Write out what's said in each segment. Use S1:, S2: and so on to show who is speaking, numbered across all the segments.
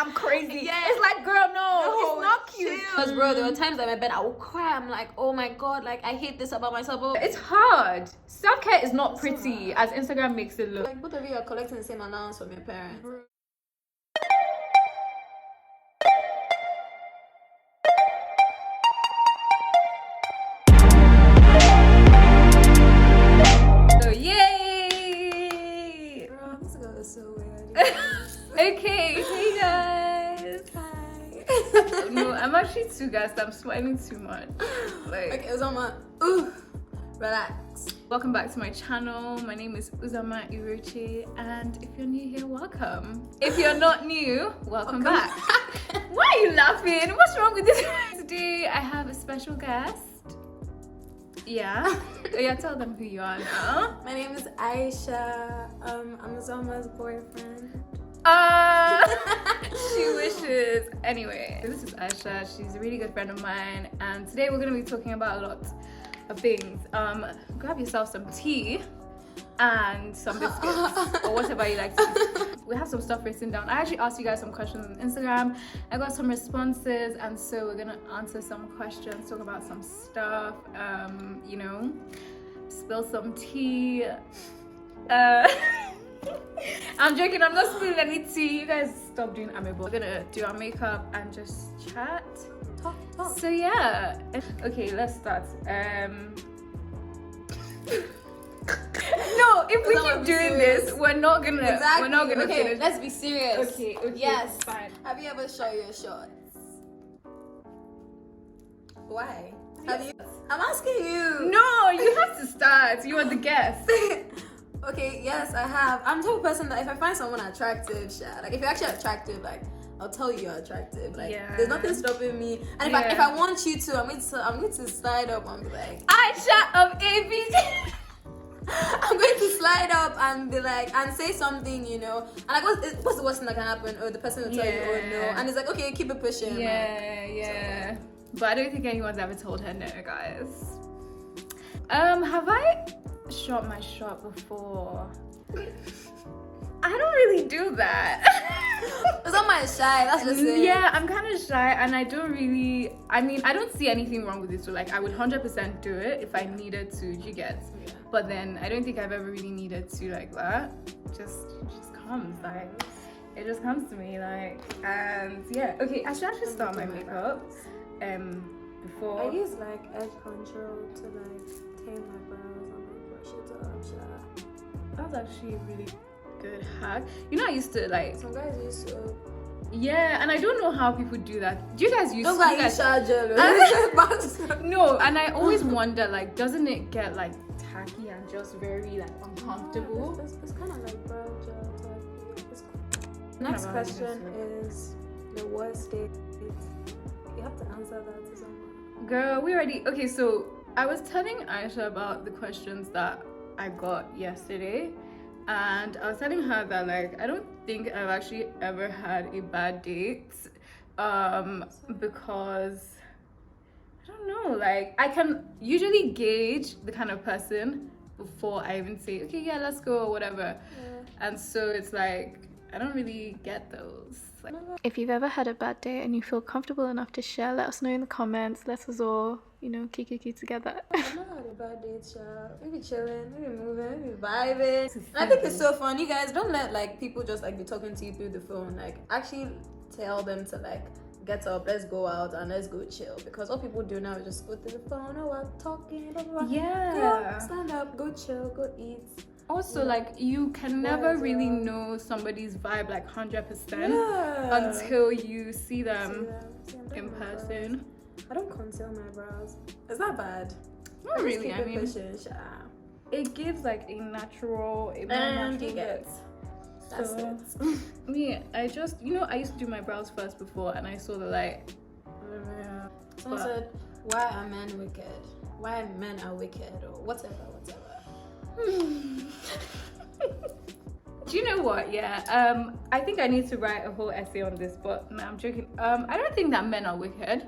S1: I'm crazy.
S2: Yeah.
S1: It's like, girl, no, it's not cute.
S2: chill.
S1: Because, bro, there were times that in my bed I would cry. I'm like, oh my god, like I hate this about myself. It's hard. Self-care is not pretty as Instagram makes it look.
S2: Like both of you are collecting the same allowance from your parents.
S1: So yay!
S2: Bro, this girl is so weird.
S1: Okay, hey guys.
S2: Hi.
S1: No, I'm actually too gassed. I'm smiling too much. Like,
S2: Okay, Uzoma. Ooh, relax.
S1: welcome back to my channel. My name is Uzoma Iruchi, and if you're new here, welcome. If you're not new, welcome back. Why are you laughing? What's wrong with this? Today I have a special guest. Yeah. Oh, yeah, tell them who you are now.
S2: My name is Aisha. I'm Uzoma's boyfriend.
S1: She wishes. Anyway, this is Aisha. She's a really good friend of mine, and today we're gonna be talking about a lot of things. Grab yourself some tea and some biscuits or whatever you like to eat. We have some stuff written down. I actually asked you guys some questions on Instagram. I got some responses, and so we're gonna answer some questions, talk about some stuff, you know, spill some tea. I'm joking, I'm not spilling any tea. You guys stop doing amebo. We're gonna do our makeup and just chat.
S2: Talk.
S1: So yeah. Okay, let's start. No, if we keep doing this, we're not gonna
S2: Okay,
S1: finish.
S2: let's be serious.
S1: Okay,
S2: Yes.
S1: fine.
S2: Have you ever shot your shorts? Why? Have you? I'm asking you.
S1: No, you have to start. You are the guest.
S2: Okay, yes, I have. I'm the type of person that if I find someone attractive, like if you're actually attractive, like I'll tell you you're attractive. Like there's nothing stopping me. And if I want you to, I'm going to slide up and be like,
S1: Aisha of ABC.
S2: I'm going to slide up and be like, and say something, you know. And like, what's the worst thing that can happen? Or the person will tell you, oh no. And it's like, okay, keep it pushing.
S1: Yeah. But I don't think anyone's ever told her no, guys. Have I shot my shot before? I don't really do that.
S2: It's not my shy, that's just it.
S1: Yeah, I'm kind of shy, and I don't see anything wrong with it. So like, I would 100% do it if I needed to. You get?
S2: Yeah.
S1: But then I don't think I've ever really needed to like that. It just comes like. It just comes to me like, and yeah. Okay, I should actually start my makeup. Before
S2: I use like edge control to like tame my brows and like brush it up.
S1: That was actually a really good hack. You know, I used to like.
S2: Some guys use soap.
S1: Yeah, and I don't know how people do that. Do you guys use?
S2: Don't like use gel.
S1: No, and I always wonder like, doesn't it get like tacky and just very like uncomfortable?
S2: It's kind of like brow gel type. Next question is the worst date. You have to answer that to someone.
S1: Girl, we already. Okay, so I was telling Aisha about the questions that I got yesterday, and I was telling her that like I don't think I've actually ever had a bad date, because I don't know, like I can usually gauge the kind of person before I even say okay, yeah, let's go or whatever. And so it's like I don't really get those. Like,
S3: if you've ever had a bad day and you feel comfortable enough to share, let us know in the comments. Let us all, you know, kiki together.
S2: I've not had a bad date, maybe chilling, maybe moving, maybe vibing. And I think it's so fun. You guys don't let like people just like be talking to you through the phone. Like actually tell them to like get up, let's go out and let's go chill. Because all people do now is just go through the phone, oh we're talking, blah, blah, blah.
S1: yeah.
S2: Girl, stand up, go chill, go eat.
S1: Also, like you can never really know somebody's vibe like 100% until you see them in person.
S2: I don't conceal my brows. Is that bad?
S1: Not really. I mean,
S2: pushing,
S1: it gives like a natural,
S2: and
S1: natural
S2: you get
S1: look.
S2: that's
S1: So,
S2: it.
S1: me, I just, you know, I used to do my brows first before, and I saw the light.
S2: Someone said, "Why are men wicked? Why men are wicked, or whatever."
S1: Do you know what? Yeah. I think I need to write a whole essay on this, but no, I'm joking. I don't think that men are wicked.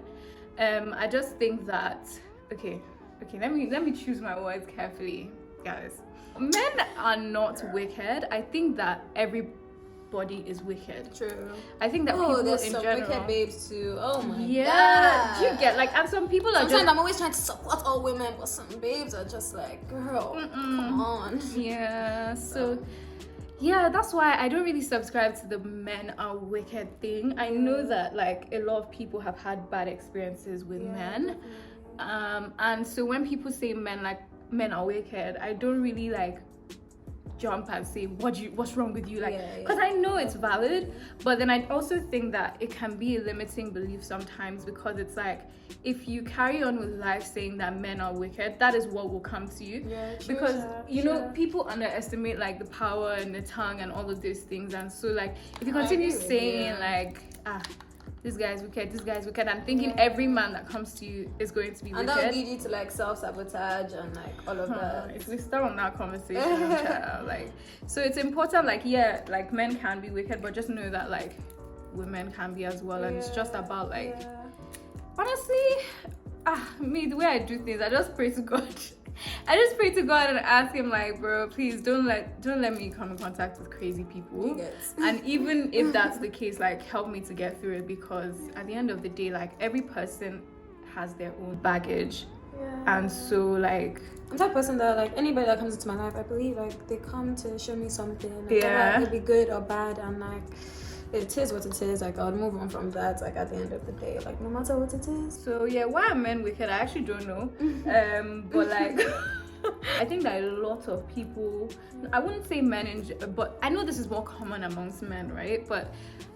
S1: I just think that okay. Let me choose my words carefully, guys. Men are not wicked. I think that body is wicked.
S2: True.
S1: I think that people
S2: there's
S1: in
S2: some
S1: general,
S2: wicked babes too. Oh my
S1: yeah,
S2: god.
S1: do you get like, and some people are
S2: Sometimes
S1: just,
S2: I'm always trying to support all women, but some babes are just like, girl, come on.
S1: yeah. So yeah, that's why I don't really subscribe to the men are wicked thing. I know that like a lot of people have had bad experiences with men. And so when people say men are wicked, I don't really like jump and say what's wrong with you, like, because I know it's valid, but then I also think that it can be a limiting belief sometimes, because it's like, if you carry on with life saying that men are wicked, that is what will come to you. Because you know, people underestimate like the power in the tongue and all of these things, and so like if you continue saying like, this guy's wicked, and thinking every man that comes to you is going to be wicked.
S2: And that will lead you to like self-sabotage and like all of that.
S1: If we start on that conversation, like, so it's important, like, like men can be wicked, but just know that like women can be as well. And it's just about like, honestly, me, the way I do things, I just pray to God. I just pray to God and ask him like, bro, please don't let me come in contact with crazy people. And even if that's the case, like, help me to get through it, because at the end of the day, like, every person has their own baggage. And so like,
S2: I'm that person that like anybody that comes into my life, I believe like they come to show me something. Like, it could be good or bad, and like it is what it is. Like, I'll move on from that. Like, at the end of the day, like, no matter what it is.
S1: So yeah, why are men wicked? I actually don't know. But like, I think that a lot of people, I wouldn't say men, but I know this is more common amongst men, right? But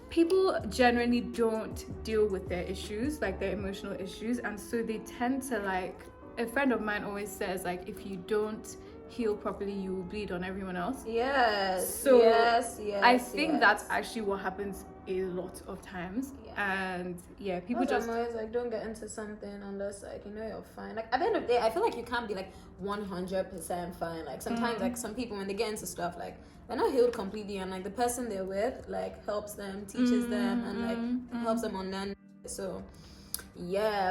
S1: people generally don't deal with their issues, like their emotional issues, and so they tend to like. A friend of mine always says like, if you don't heal properly, you will bleed on everyone else. So I think that's actually what happens a lot of times. And people just
S2: always like, don't get into something unless like you know you're fine. Like, at the end of the day, I feel like you can't be like 100% fine. Like, sometimes like some people, when they get into stuff, like they're not healed completely, and like the person they're with like helps them, teaches them, and like helps them on them. So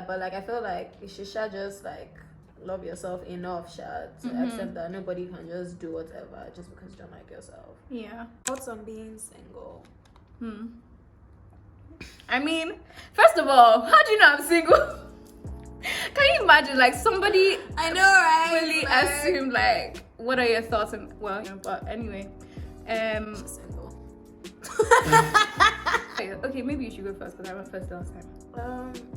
S2: but like I feel like you should just like love yourself enough, to accept that nobody can just do whatever just because you don't like yourself. Thoughts on being single?
S1: I mean, first of all, how do you know I'm single? Can you imagine like somebody,
S2: I know, right?
S1: Really assume like, what are your thoughts? And well, but anyway,
S2: she's single.
S1: Okay, maybe you should go first because I went first last time.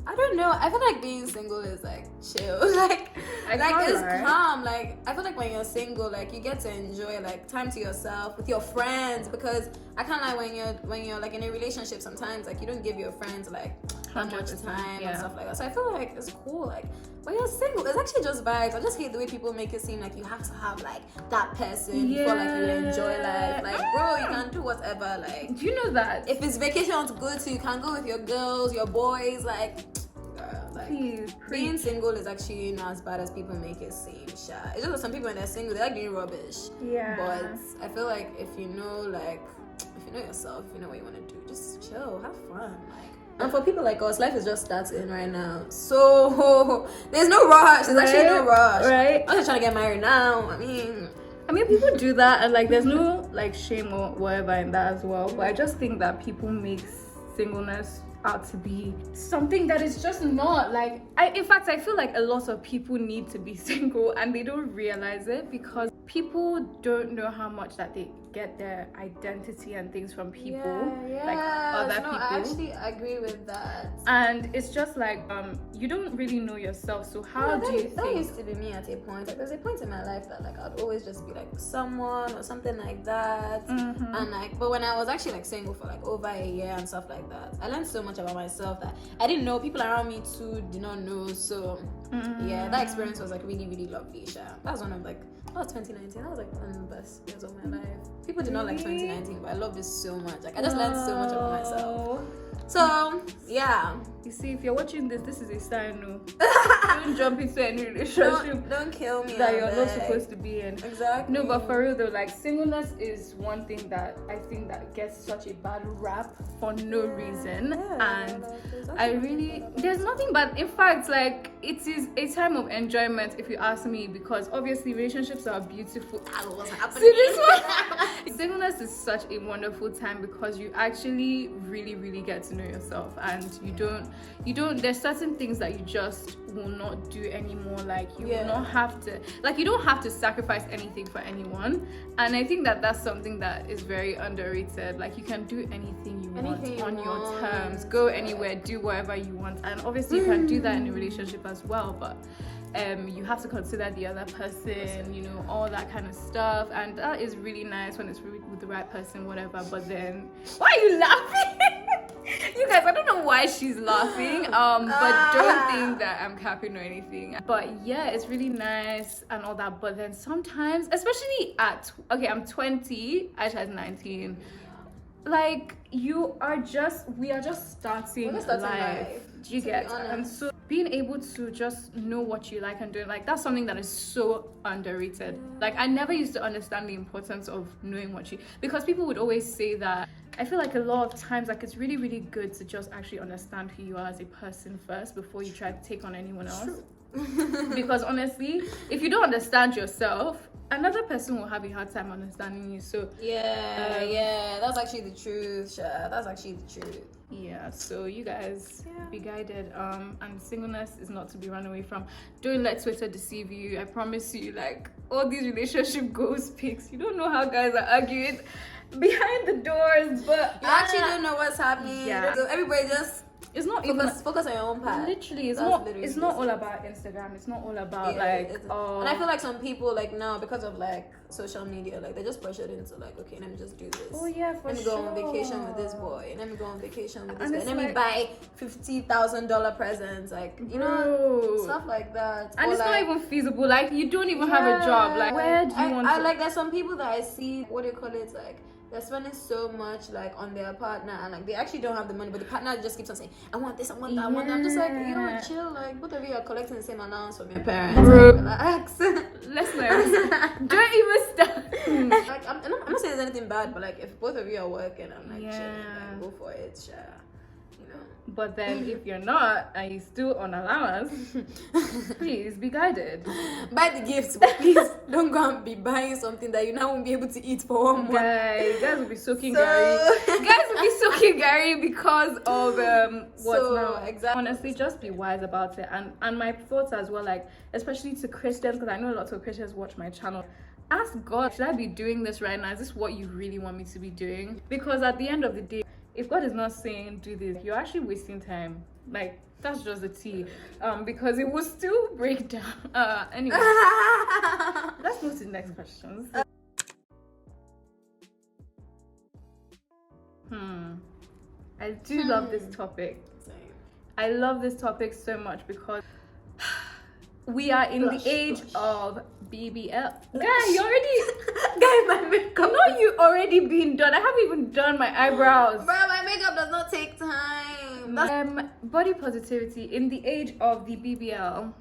S2: I don't know. I feel like being single is like chill. like it's calm. Like, I feel like when you're single, like you get to enjoy like time to yourself with your friends, because I can't lie, when you're like in a relationship, sometimes like you don't give your friends like that much time and stuff like that. So I feel like it's cool. Like, when you're single, it's actually just vibes. I just hate the way people make it seem like you have to have like that person before like you enjoy life. Like, bro, you can do whatever. Like,
S1: do you know that
S2: if it's vacation to go to, you can go with your girls, your boys. Like,
S1: please,
S2: being single is actually not as bad as people make it seem. It's just that some people when they're single, they like doing rubbish. But I feel like if you know yourself, if you know what you want to do, just chill, have fun. Like, and for people like us, life is just starting right now. So there's no rush. There's actually no rush.
S1: Right.
S2: I'm just trying to get married now. I mean,
S1: people do that, and like there's no like shame or whatever in that as well. But I just think that people make singleness out to be something that is just not. Like, in fact, I feel like a lot of people need to be single and they don't realize it, because people don't know how much that they get their identity and things from people, like other people.
S2: I actually agree with that.
S1: And it's just like, you don't really know yourself, so how do you think?
S2: That used to be me at a point. Like, there's a point in my life that like I'd always just be like someone or something like that. And like, but when I was actually like single for like over a year and stuff like that, I learned so much about myself that I didn't know. People around me too did not know. So that experience was like really, really lovely. That was one of like, that was 2019. That was like one of the best years of my life. People did not like 2019, but I love this so much. Like, I just learned so much about myself. So yeah,
S1: you see, if you're watching this is a sign. No. don't jump into any relationship
S2: Don't kill me.
S1: that
S2: I
S1: you're not
S2: beg.
S1: supposed to be in.
S2: Exactly.
S1: No, but for real though, like singleness is one thing that I think that gets such a bad rap for no reason. And I really, there's nothing but, in fact, like it is a time of enjoyment if you ask me, because obviously relationships are beautiful.
S2: What's happening?
S1: See this one? Singleness is such a wonderful time because you actually really get to know yourself, and you don't there's certain things that you just will not do anymore. Like you will not have to, like you don't have to sacrifice anything for anyone. And I think that that's something that is very underrated. Like you can do anything you want on your terms, go anywhere, do whatever you want. And obviously you can do that in a relationship as well, but you have to consider the other person, you know, all that kind of stuff. And that is really nice when it's really with the right person, whatever. But then, why are you laughing? You guys, I don't know why she's laughing, but don't think that I'm capping or anything. But yeah, it's really nice and all that. But then sometimes, especially I'm 20, Aisha is 19. Like we are just starting life. Do you get? And so being able to just know what you like and do, like that's something that is so underrated. Like I never used to understand the importance of knowing because people would always say that. I feel like a lot of times, like it's really good to just actually understand who you are as a person first before you try to take on anyone else. Because honestly, if you don't understand yourself, another person will have a hard time understanding you. So
S2: that's actually the truth, Sha. That's actually the truth.
S1: Yeah, so you guys be guided. And singleness is not to be run away from. Don't let Twitter deceive you. I promise you, like all these relationship goals pics, you don't know how guys are arguing behind the doors, but
S2: you actually don't know what's happening. So everybody just focus on your own path.
S1: Literally, it's not all about Instagram. It's not all about
S2: and I feel like some people like now, because of like social media, like they're just pressured into like, okay, let me just do this.
S1: Oh yeah,
S2: let me go on vacation with this boy. Let me go on vacation with this guy. Let me buy $50,000 presents, like you know, stuff like that.
S1: And it's not even feasible. Like you don't even have a job. Like where do you want to?
S2: Like there's some people that I see, what do you call it, like they're spending so much like on their partner, and like they actually don't have the money, but the partner just keeps on saying, I want this, I want that, I want that. I'm just like, you know, chill, like both of you are collecting the same allowance from your parents. Relax.
S1: Let's not. Don't even start.
S2: Like I'm not saying there's anything bad, but like if both of you are working, I'm like chilling, like, go for it, sure.
S1: But then if you're not and you're still on allowance, please be guided.
S2: Buy the gifts, but please don't go and be buying something that you now won't be able to eat for 1 month.
S1: Guys will be soaking Gary. Guys will be soaking Gary because of now. Exactly. Honestly, just be wise about it. And my thoughts as well, like especially to Christians, because I know a lot of Christians watch my channel. Ask God, should I be doing this right now? Is this what you really want me to be doing? Because at the end of the day, if God is not saying do this, you're actually wasting time. Like that's just the tea, because it will still break down. Anyway, let's move to the next questions. I do love this topic. I love this topic so much because we are in the age of BBL. Guy, you already
S2: my makeup.
S1: You already been done. I haven't even done my eyebrows.
S2: Bro, my makeup does not take time.
S1: Body positivity in the age of the BBL.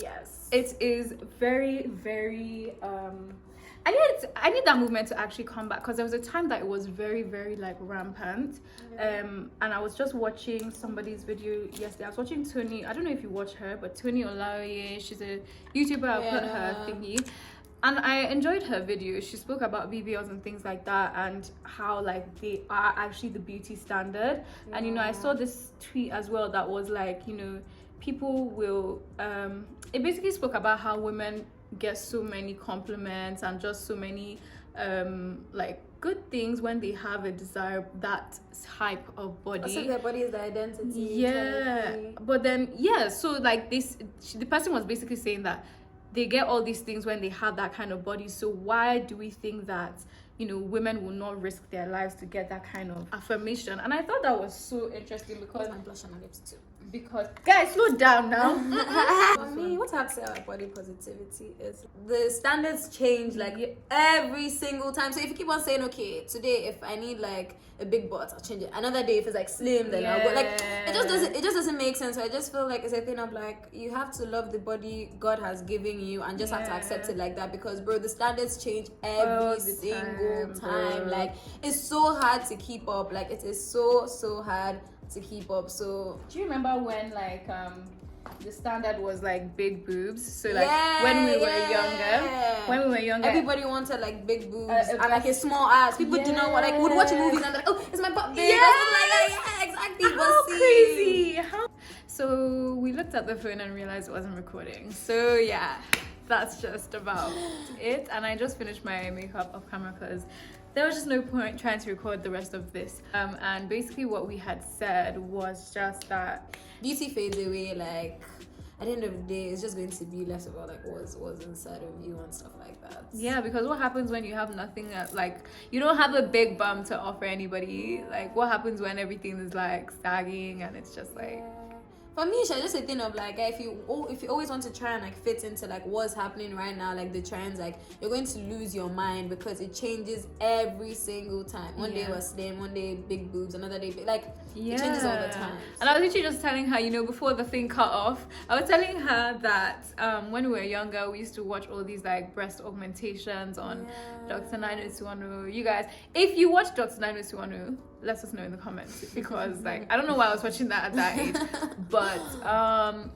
S2: Yes.
S1: It is very I need that movement to actually come back, because there was a time that it was very like rampant. And I was just watching somebody's video yesterday. I was watching Tony. I don't know if you watch her, but Tony Olaoye, she's a YouTuber. I put her thingy, and I enjoyed her video. She spoke about BBLs and things like that, and how like they are actually the beauty standard. And you know, I saw this tweet as well that was like, you know, people will it basically spoke about how women get so many compliments and just so many like good things when they have a desire, that type of body.
S2: Also, their body is the identity.
S1: Yeah, but then so like the person was basically saying that they get all these things when they have that kind of body. So why do we think that, you know, women will not risk their lives to get that kind of affirmation? And I thought that was so interesting because
S2: my blush on my lips too.
S1: because guys, slow down now.
S2: For me, what I have to say about body positivity is the standards change like every single time. So if you keep on saying, okay, today if I need like a big butt, I'll change it. Another day if it's like slim, then I'll go. Like it just doesn't make sense. So I just feel like it's a thing of like you have to love the body God has given you and just have to accept it like that, because bro, the standards change every single time. Like it's so hard to keep up. Like it is so hard to keep up. So
S1: do you remember when like the standard was like big boobs? So like when we were younger,
S2: everybody wanted like big boobs and like a small ass. People do not want, like, would watch movies and like, oh, it's my butt big. Exactly.
S1: How crazy. So we looked at the phone and realized it wasn't recording. So yeah, that's just about it. And I just finished my makeup off camera because there was just no point trying to record the rest of this. And basically what we had said was just that
S2: beauty fades away. Like at the end of the day, it's just going to be less about like what's inside of you and stuff like that.
S1: Yeah, because what happens when you have nothing like you don't have a big bum to offer anybody? Like what happens when everything is like sagging and it's just like.
S2: For me, it's just a thing of like if you always want to try and like fit into like what's happening right now, like the trends, like you're going to lose your mind because it changes every single time. One day it was slim, one day big boobs, another day big, like it changes all the time.
S1: And I was literally just telling her, you know, before the thing cut off, I was telling her that when we were younger, we used to watch all these like breast augmentations on Dr. 90210. You guys, if you watch Dr. 90210, let us know in the comments, because like I don't know why I was watching that at that age, but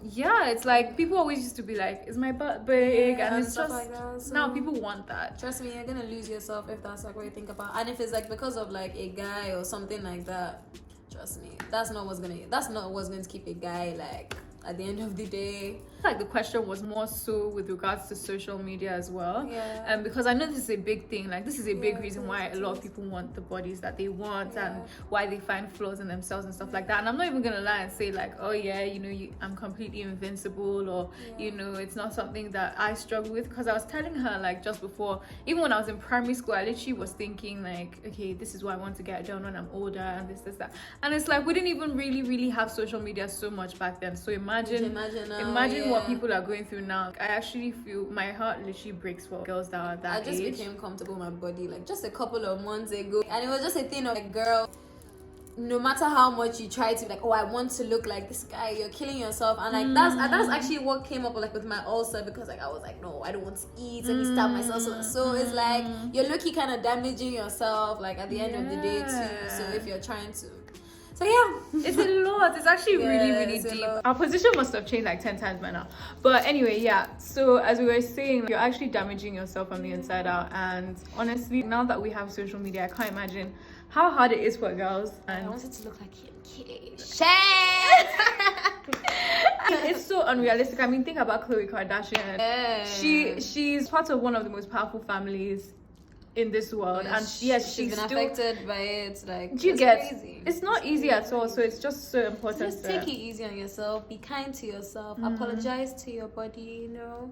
S1: yeah, it's like people always used to be like, is my butt big? And it's just like that. So now people want that.
S2: Trust me, you're gonna lose yourself if that's like what you think about. And if it's like because of like a guy or something like that, trust me, that's not what's going to keep a guy like at the end of the day.
S1: Like the question was more so with regards to social media as well, and because I know this is a big thing, like this is a big reason why a lot of people want the bodies that they want and why they find flaws in themselves and stuff like that. And I'm not even gonna lie and say like, oh yeah, you know, I'm completely invincible, or you know, it's not something that I struggle with, because I was telling her like just before, even when I was in primary school, I literally was thinking like, okay, this is what I want to get done when I'm older, and this that, and it's like we didn't even really have social media so much back then. So imagine what people are going through now. I actually feel my heart literally breaks for girls that are that age.
S2: I just became comfortable with my body like just a couple of months ago, and it was just a thing of like, girl, no matter how much you try to like, oh, I want to look like this guy, you're killing yourself. And like that's actually what came up like with my ulcer, because like I was like, no, I don't want to eat, and stab myself. So it's like you're lucky kind of damaging yourself like at the end of the day too. So if you're trying to. So yeah,
S1: it's a lot. It's actually really deep. Our position must have changed like 10 times by now. But anyway, yeah. So as we were saying, you're actually damaging yourself from the inside out. And honestly, now that we have social media, I can't imagine how hard it is for girls. And
S2: I wanted to look like Kim K.
S1: It's so unrealistic. I mean, think about Khloe Kardashian. She's part of one of the most powerful families in this world, and yes, she's
S2: been
S1: still
S2: affected by it. Like,
S1: crazy. It's not easy at all. So it's just so important.
S2: Just take it easy on yourself. Be kind to yourself. Apologize to your body. You know,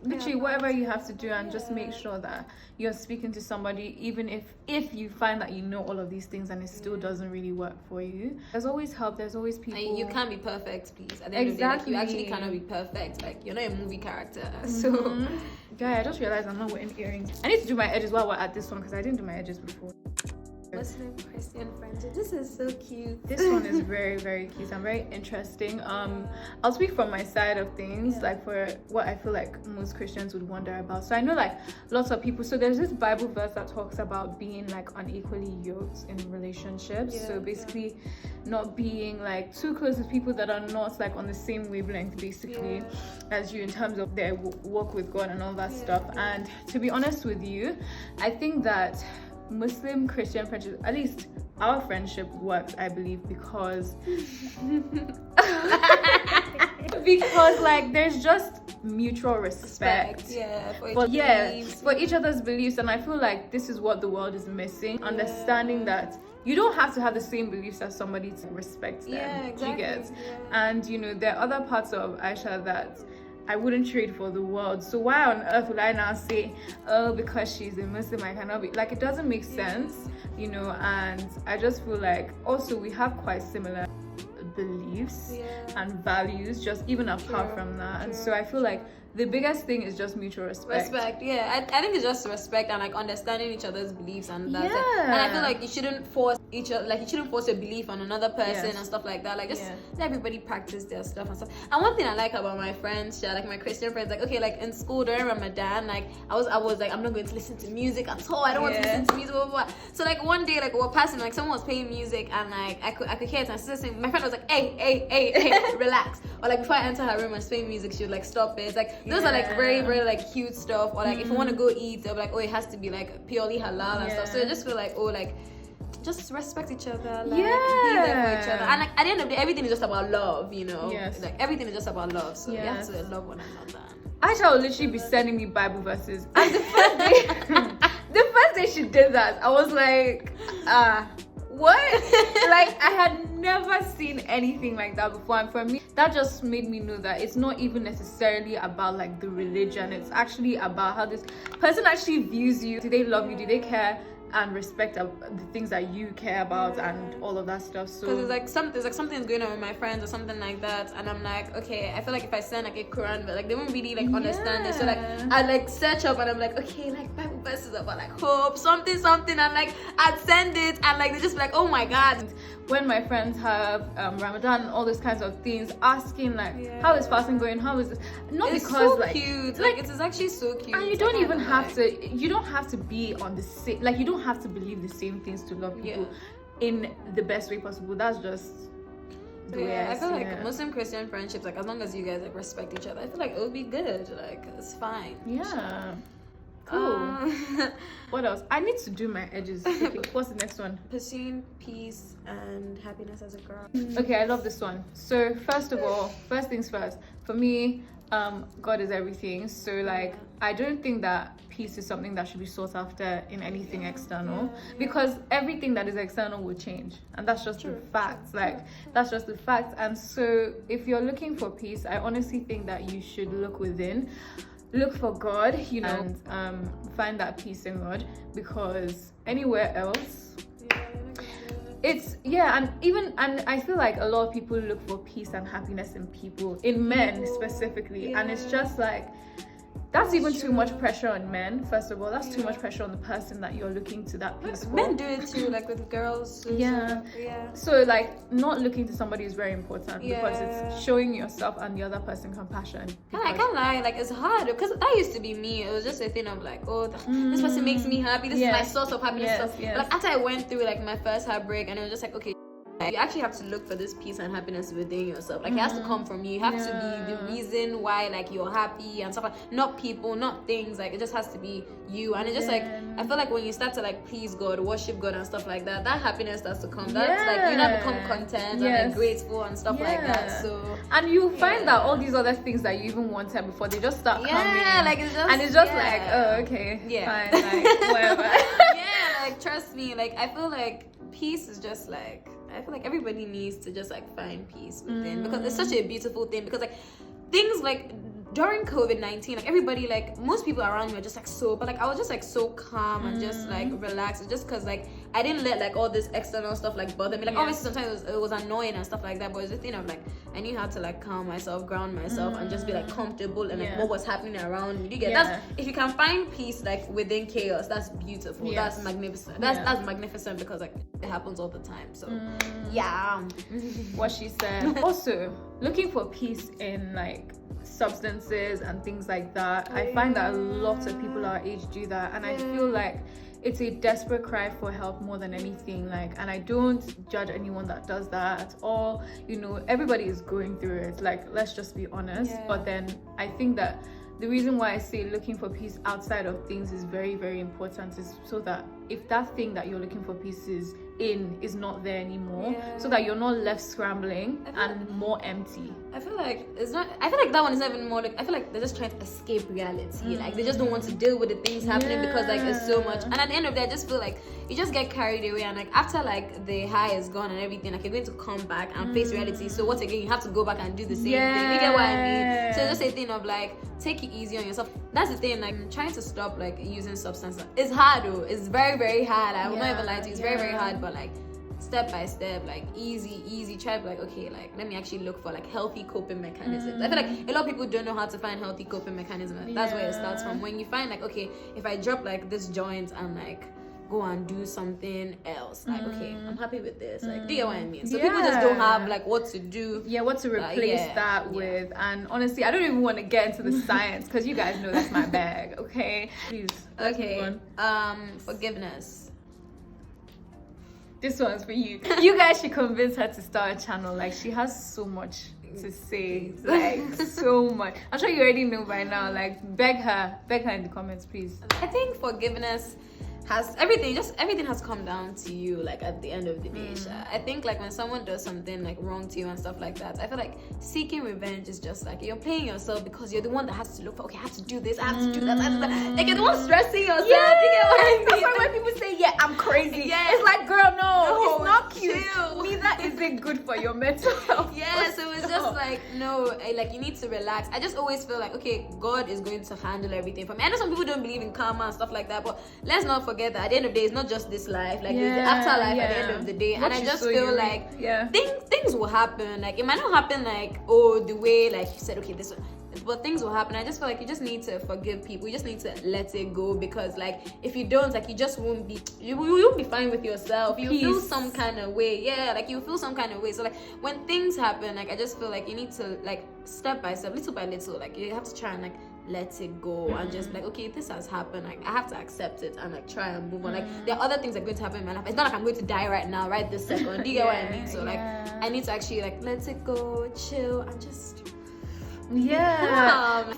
S1: literally whatever you have to do, and just make sure that you're speaking to somebody, even if you find that you know all of these things and it still doesn't really work for you. There's always help. There's always people.
S2: And you can't be perfect, please. At the end of the day, like, you actually cannot be perfect. Like, you're not a movie character. So
S1: guy, I just realized I'm not wearing earrings. I need to do my edges while we're at this one, because I didn't do my edges before.
S2: Muslim Christian friendship. This is so cute.
S1: This one is very cute and very interesting. I'll speak from my side of things, like for what I feel like most Christians would wonder about. So I know like lots of people, so there's this Bible verse that talks about being like unequally yoked in relationships. So basically not being like too close with people that are not like on the same wavelength basically as you in terms of their walk with God and all that stuff. And to be honest with you, I think that Muslim Christian friendship, at least our friendship, works, I believe, because like there's just mutual respect for each other's beliefs. And I feel like this is what the world is missing, understanding that you don't have to have the same beliefs as somebody to respect them. You get? And you know, there are other parts of Aisha that I wouldn't trade for the world. So why on earth would I now say, oh, because she's a Muslim, I cannot be? Like, it doesn't make sense, you know. And I just feel like also we have quite similar beliefs
S2: Yeah.
S1: and values, just even apart
S2: True,
S1: from that. And
S2: true,
S1: so I feel
S2: true.
S1: like the biggest thing is just mutual respect.
S2: Respect, yeah. I think it's just respect and like understanding each other's beliefs, and that's like,
S1: Yeah.
S2: and I feel like you shouldn't force each other, like you shouldn't force a belief on another person
S1: Yes.
S2: and stuff like that. Like just
S1: Yeah.
S2: let everybody practice their stuff and stuff. And one thing I like about my friends, like my Christian friends, like okay, like in school during Ramadan, like I was like, I'm not going to listen to music at all. I don't want to listen to music, blah, blah, blah. So like one day, like we were passing, like someone was playing music, and like I could hear it. And my sister saying, my friend was like, hey, relax. Or like before I enter her room and playing music, she would like stop it. It's like those are like very like cute stuff. Or like if you want to go eat, they'll be like, oh, it has to be like purely halal and stuff. So I just feel like, oh, like just respect each other, like be there for each other. And like at the end of the day, everything is just about love, you know.
S1: Yes.
S2: Like everything is just about love. So you have
S1: Yes.
S2: to love one another.
S1: Aisha will literally be sending me Bible verses. And the first day, the first day she did that, I was like, what? Like, I had never seen anything like that before. And for me, that just made me know that it's not even necessarily about like the religion. It's actually about how this person actually views you. Do they love you? Do they care and respect the things that you care about and all of that stuff? So
S2: because there's like something's going on with my friends or something like that, and I'm like, okay, I feel like if I send like a Quran, but like they won't really like understand it. So like I like search up and I'm like, okay, like Bible verses about like hope, something, and like I'd send it, and like they just be like, oh my god.
S1: When my friends have Ramadan and all those kinds of things, asking like, how is fasting going? How is this? Not
S2: It's
S1: because
S2: so
S1: like
S2: cute. Like it is actually so cute.
S1: and you don't even have to. You don't have to be on the same. Like you don't have to believe the same things to love people in the best way possible. That's just the way
S2: I feel
S1: see
S2: like
S1: it.
S2: Muslim Christian friendships, like as long as you guys like respect each other, I feel like it would be good. Like it's fine.
S1: Yeah. Cool. What else? I need to do my edges. Okay, what's the next one?
S2: Pursuing peace and happiness as a girl.
S1: Okay, I love this one. So first of all, first things first, for me, God is everything. So like I don't think that peace is something that should be sought after in anything external, because everything that is external will change, and that's just the fact. That's just the fact. And so if you're looking for peace, I honestly think that you should look within. Look for God, you know, and find that peace in God, because anywhere else, it's and I feel like a lot of people look for peace and happiness in people, in men specifically, and it's just like that's even too much pressure on men. First of all, that's too much pressure on the person that you're looking to that peace for.
S2: Men do it too, like with girls.
S1: So like not looking to somebody is very important, because it's showing yourself and the other person compassion.
S2: And I can't lie, like it's hard because that used to be me. It was just a thing of like, oh, this person makes me happy. This is my source of happiness. But like after I went through like my first heartbreak, and it was just like, okay, you actually have to look for this peace and happiness within yourself. Like it has to come from you. You have to be the reason why like you're happy and stuff. Like, not people, not things. Like it just has to be you. And it's just like I feel like when you start to like please God, worship God and stuff like that, that happiness starts to come. That's like you now become content and like grateful and stuff like that. So
S1: and you find that all these other things that you even wanted before, they just start coming.
S2: Like it's just,
S1: and it's just like, oh, okay, fine, like whatever.
S2: Like trust me, like I feel like peace is just like, I feel like everybody needs to just like find peace within, because it's such a beautiful thing. Because like things like during COVID-19, like everybody, like most people around me were just like so, but like I was just like so calm and just like relaxed, just because like I didn't let like all this external stuff like bother me. Like obviously sometimes it was annoying and stuff like that, but it's a thing of like I knew how to like calm myself, ground myself, and just be like comfortable and like what was happening around me. You get that's, if you can find peace like within chaos, that's beautiful. That's magnificent. That's magnificent, because like it happens all the time. So
S1: what she said. Also, looking for peace in like substances and things like that. I find that a lot of people our age do that, and I feel like it's a desperate cry for help more than anything. Like, and I don't judge anyone that does that at all. You know, everybody is going through it. Like, let's just be honest. But then I think that the reason why I say looking for peace outside of things is very, very important, is so that if that thing that you're looking for peace is not there anymore, so that you're not left scrambling and more empty.
S2: I feel like it's not, I feel like that one is not even more like, I feel like they're just trying to escape reality. Like they just don't want to deal with the things happening because like it's so much. And at the end of the day, I just feel like you just get carried away, and like after like the high is gone and everything, like you're going to come back and face reality. So what again, you have to go back and do the same thing. You get what I mean? So it's just a thing of like, take it easy on yourself. That's the thing, like trying to stop like using substances. It's hard though. It's very, very hard. I will not even lie to you. It's very, very hard, but like step by step, like easy. Try to like, okay, like let me actually look for like healthy coping mechanisms. I feel like a lot of people don't know how to find healthy coping mechanisms. That's where it starts from. When you find like, okay, if I drop like this joint and like go and do something else, like okay, I'm happy with this, like, do you know what I mean? So people just don't have like what to do,
S1: what to replace that with. And honestly, I don't even want to get into the science because you guys know that's my bag. Okay, please.
S2: Okay, forgiveness.
S1: This one's for you. You guys should convince her to start a channel. Like, she has so much to say, like so much. I'm sure you already know by now. Like, beg her in the comments, please.
S2: I think forgiveness has everything has come down to you, like at the end of the day. I think like when someone does something like wrong to you and stuff like that, I feel like seeking revenge is just like you're playing yourself because you're the one that has to look for, okay, I have to do this, I have to do that, like you're the one stressing yourself. You get what I mean?
S1: That's why when people say, yeah, I'm crazy, it's like, girl, no, it's not cute. Neither is it good for your mental health.
S2: So it's just like, no, like you need to relax. I just always feel like, okay, God is going to handle everything for me. I know some people don't believe in karma and stuff like that, but let's not forget that at the end of the day, it's not just this life, like there's the afterlife at the end of the day. And I just feel like things will happen. Like it might not happen like the way like you said, okay, this one, but things will happen. I just feel like you just need to forgive people. You just need to let it go, because like if you don't, like you just won't be, you won't be fine with yourself. You feel some kind of way. Like you feel some kind of way. So like when things happen, like I just feel like you need to like step by step, little by little, like you have to try and like let it go and just be like, okay, this has happened, like I have to accept it and like try and move on. Like there are other things that are going to happen in my life. It's not like I'm going to die right now, right this second. Do you get what I mean? So like I need to actually like let it go, chill, and just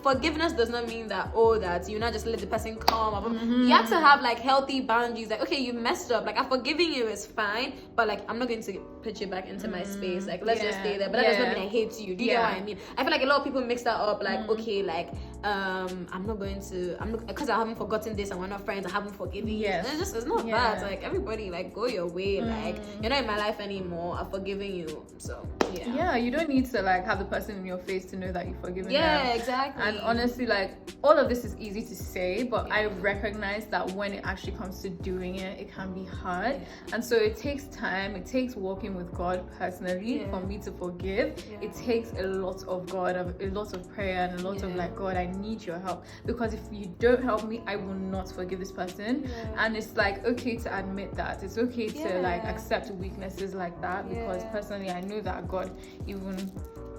S2: forgiveness does not mean that that you not just let the person come. You have to have like healthy boundaries. Like, okay, you messed up, like I'm forgiving you is fine, but like I'm not going to put you back into my space. Like let's just stay there. But that does not mean I hate you. Do you get what I mean? I feel like a lot of people mix that up. Like okay, like I'm not because I haven't forgotten this and we're not friends, I haven't forgiven you. It's not that. Like everybody, like go your way. Like you're not in my life anymore, I've forgiven you. So
S1: you don't need to like have the person in your face to know that you've forgiven them.
S2: Exactly.
S1: And honestly, like all of this is easy to say, but I recognize that when it actually comes to doing it, it can be hard. And so it takes time, it takes walking with God personally for me to forgive. It takes a lot of God, a lot of prayer, and a lot of like, God, I need your help, because if you don't help me, I will not forgive this person. And it's like okay to admit that. It's okay to like accept weaknesses like that, because personally I know that God even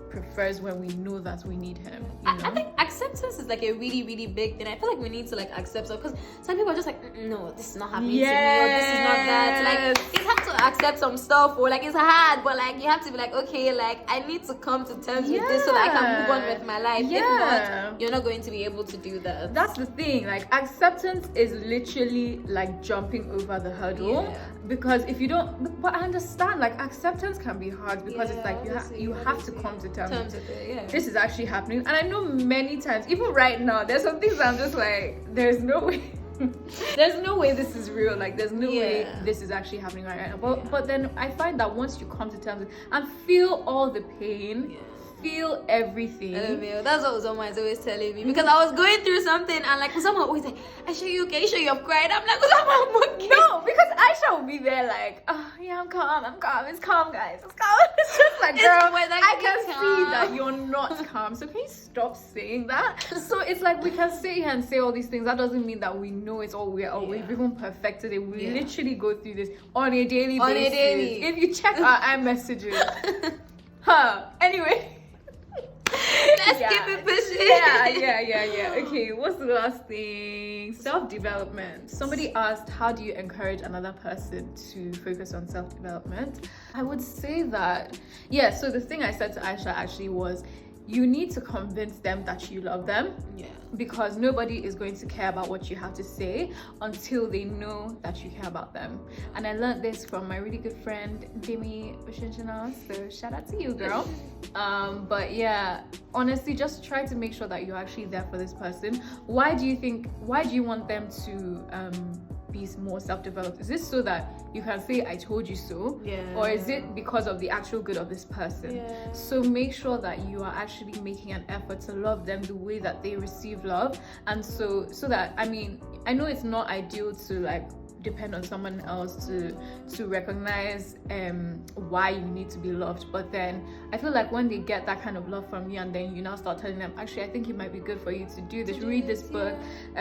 S1: prefers when we know that we need him.
S2: I think acceptance is like a really, really big thing. I feel like we need to like accept stuff, because some people are just like, no, this is not happening to me, or this is not that. Like it's hard to accept some stuff, or like it's hard, but like you have to be like, okay, like I need to come to terms with this so that I can move on with my life. If not, you're not going to be able to do that.
S1: That's the thing. Like acceptance is literally like jumping over the hurdle. Because if you don't, but I understand, like acceptance can be hard, because it's like you have to come to terms with it. This is actually happening. And I know many times, even right now, there's some things I'm just like, there's no way there's no way this is real. Like there's no way this is actually happening right now. But then I find that once you come to terms with and feel all the pain, feel everything.
S2: That's what someone is always telling me, because I was going through something and like someone always like, Aisha, you okay? Aisha, you have cried? I'm like, I'm okay.
S1: No, because Aisha will be there like, I'm calm, it's calm, guys, it's calm. It's just like, girl, I can see that you're not calm, so can you stop saying that? So it's like we can sit here and say all these things. That doesn't mean that we know it's all we've even perfected it. We literally go through this on a daily basis. If you check our iMessages. Anyway,
S2: let's keep it pushing.
S1: Okay, what's the last thing? Self-development. Somebody asked, how do you encourage another person to focus on self-development? I would say that so the thing I said to Aisha actually was, you need to convince them that you love them. Because nobody is going to care about what you have to say until they know that you care about them. And I learned this from my really good friend Demi Oshinchina, so shout out to you, girl. But honestly, just try to make sure that you're actually there for this person. Why do you want them to be more self-developed? Is this so that you can say I told you so, or is it because of the actual good of this person? So make sure that you are actually making an effort to love them the way that they receive love. And so that, I mean, I know it's not ideal to like depend on someone else to recognize why you need to be loved. But then I feel like when they get that kind of love from you, and then you now start telling them, actually, I think it might be good for you to do this, read this book,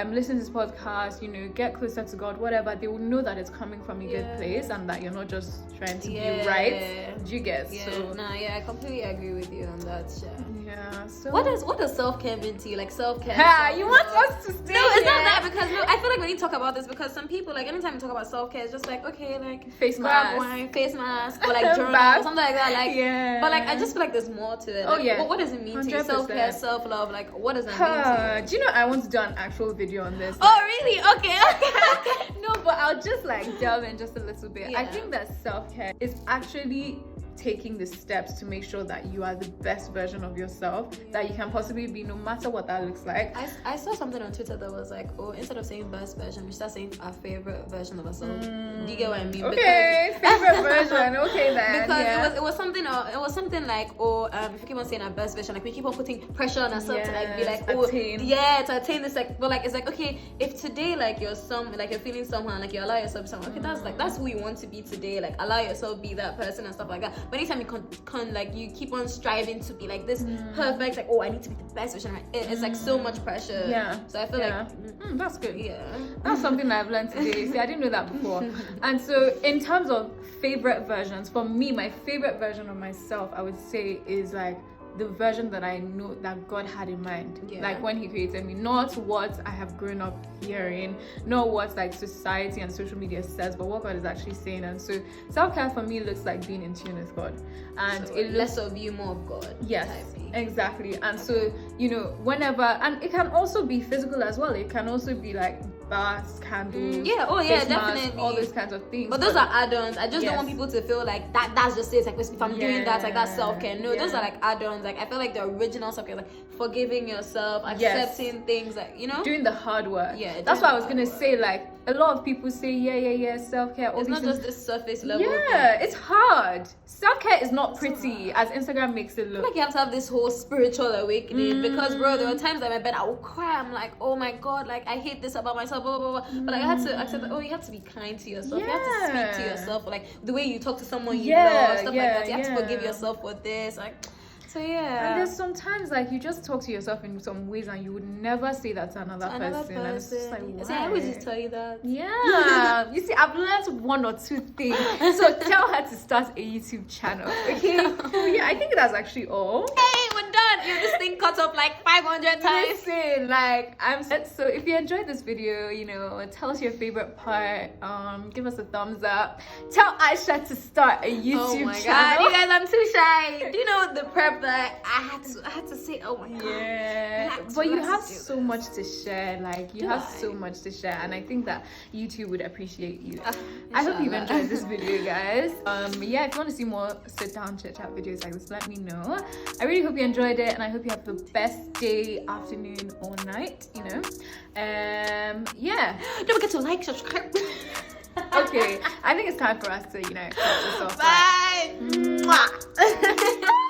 S1: listen to this podcast, you know, get closer to God, whatever, they will know that it's coming from a good place and that you're not just trying to be right. Do you get? So
S2: I completely agree with you on that.
S1: Yeah. So
S2: what does self-care mean to you? Like self-care.
S1: You want us to stay?
S2: No, it's not that, because I feel like when you talk about this, because some people, like, anytime you talk about self-care, it's just like, okay, like
S1: face
S2: mask, or like journal or something like that. Like, but like I just feel like there's more to it. Like, what does it mean 100%. To you? Self-care, self-love, like what does that mean to you?
S1: Do you know I want to do an actual video on this?
S2: Oh really? Okay.
S1: No, but I'll just like delve in just a little bit. I think that self-care is actually taking the steps to make sure that you are the best version of yourself that you can possibly be, no matter what that looks like.
S2: I saw something on Twitter that was like, oh, instead of saying best version, we start saying our favorite version of ourselves. Do you get what I mean?
S1: Okay, favorite version. Okay then.
S2: Because it was something like, if you keep on saying our best version, like we keep on putting pressure on ourselves to like be like, to attain this, like, but like it's like, okay, if today like you're feeling somehow, like you allow yourself to be someone, okay, that's who you want to be today, like allow yourself be that person and stuff like that. But anytime you like you keep on striving to be like this perfect, like, oh, I need to be the best version, it's like so much pressure. So I feel like
S1: that's good. That's something that I've learned today. See, I didn't know that before. And so in terms of favorite versions, for me, my favorite version of myself, I would say, is like the version that I know that God had in mind, like when he created me, not what I have grown up hearing, not what like society and social media says, but what God is actually saying. And so self-care for me looks like being in tune with God, and
S2: so
S1: it
S2: less of you, more of God.
S1: Yes, exactly. And so, you know, whenever, and it can also be physical as well, it can also be like baths, candles, face
S2: definitely
S1: masks, all those kinds of things.
S2: But those are add-ons. I just don't want people to feel like that's just it. Like if I'm doing that, like that's self-care. No, those are like add-ons. Like I feel like the original self-care, like forgiving yourself, accepting things, like, you know, doing
S1: the hard work. That's what I was gonna say. Like a lot of people say self-care.
S2: It's not just this surface level.
S1: It's hard. Self-care is not pretty as Instagram makes it look.
S2: Like you have to have this whole spiritual awakening, because bro, there were times that in my bed I would cry. I'm like, oh my God, like I hate this about myself, blah blah blah. But like I had to accept that, you have to be kind to yourself. You have to speak to yourself, like the way you talk to someone you love, stuff like that. You have to forgive yourself for this, like. So
S1: and there's sometimes like you just talk to yourself in some ways and you would never say that to another person. And it's just like, why?
S2: I always just tell you that.
S1: You see, I've learned one or two things. So tell her to start a YouTube channel. Okay. I think that's actually all.
S2: Hey, we're done. This thing cut up like 500 times.
S1: Listen, like so if you enjoyed this video, you know, tell us your favorite part. Give us a thumbs up. Tell Aisha to start a YouTube channel.
S2: God, you guys, I'm too shy. Do you know the prep that I had to say, oh my God.
S1: But you have so much to share. Like you have so much to share, and I think that YouTube would appreciate you. I hope you've enjoyed this video, guys. If you want to see more sit down chit chat videos like this, let me know. I really hope you enjoyed it, and I hope you have the best day, afternoon, or night, you know. Don't
S2: forget to like, subscribe.
S1: Okay, I think it's time for us to, you know,
S2: bye.